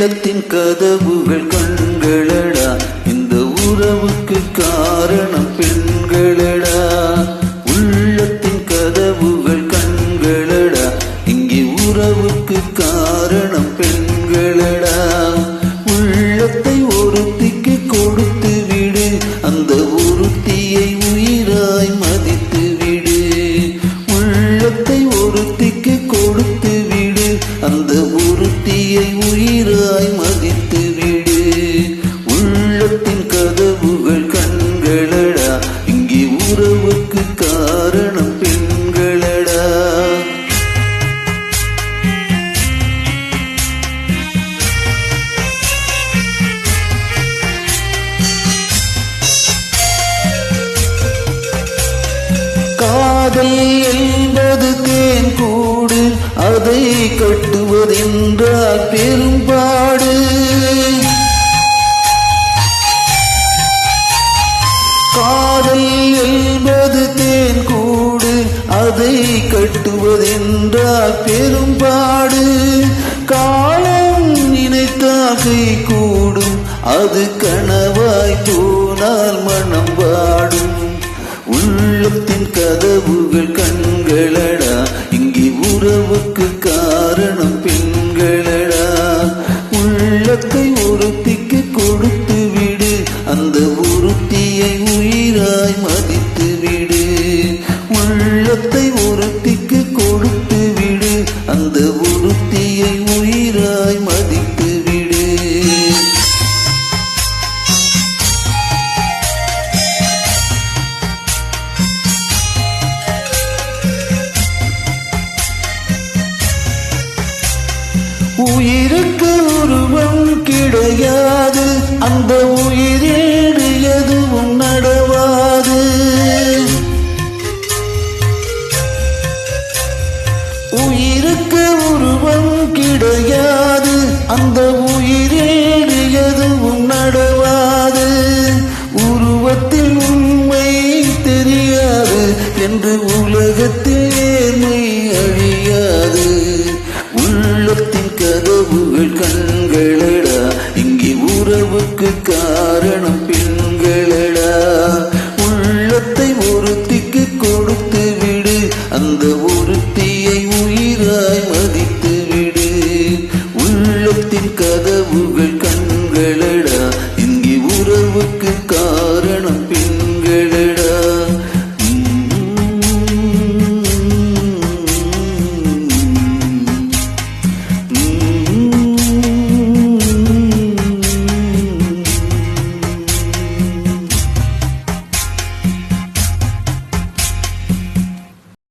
உள்ளத்தின் கதவுகள் கண்களடா, இந்த உறவுக்கு காரணம் பெண்களடா. உள்ளத்தின் கதவுகள் கண்களடா, இங்கே உறவுக்கு காரணம் பெண்களடா. உள்ளத்தை ஒருத்திக்கு கொடுத்து விடு, அந்த ஒருத்தியை உயிராய் மதித்து விடு. உள்ளத்தை ஒருத்திக்கு கொடுத்து விடு, அந்த ஒருத்தியை உயிராய் மதித்து விடு. உள்ளத்தின் கதவுகள் கண்களடா, இங்கே உறவுக்கு காரணம் பெண்களடா. காதல் என்பது தேன் கூடு, அதை கட்டுவதென்றால் பெரும்பாடு. காதல் என்பது தேன் கூடு, அதை கட்டுவதென்றால் பெரும்பாடு. காலம் நினைத்தால் கை கூடும், அது கனவாய் போனால் மனம் வாடும். உள்ளத்தின் கதவுகள் கண்களடா, இங்கே உறவுக்கு காரணம் பெண்களடா. உள்ளத்தை ஒருத்திக்கு கொடுத்து விடு, அந்த ஒருத்தியை உயிராய் மதித்து விடு. உள்ளத்தை ஒருத்திக்கு கொடுத்து விடு, அந்த ஒருத்தியை உயிராய் மதித்து விடு. உயிருக்கு உருவம் கிடையாது, அந்த உயிரேடு எதுவும் நடவாது. உயிருக்கு உருவம் கிடையாது, அந்த உயிரேடு எதுவும் நடவாது. உருவத்தில் உண்மை தெரியாது என்று உலகத்தில் ஏழ்மை அழியாது. உள்ளத்தின் கதவுகள் கண்களடா, இங்கே உறவுக்கு காரணம் பெண்களடா. உள்ளத்தை ஒருத்திக்கு கொடுத்து விடு, அந்த ஒருத்தியை உயிராய் மதித்து விடு. உள்ளத்தின் கதவுகள்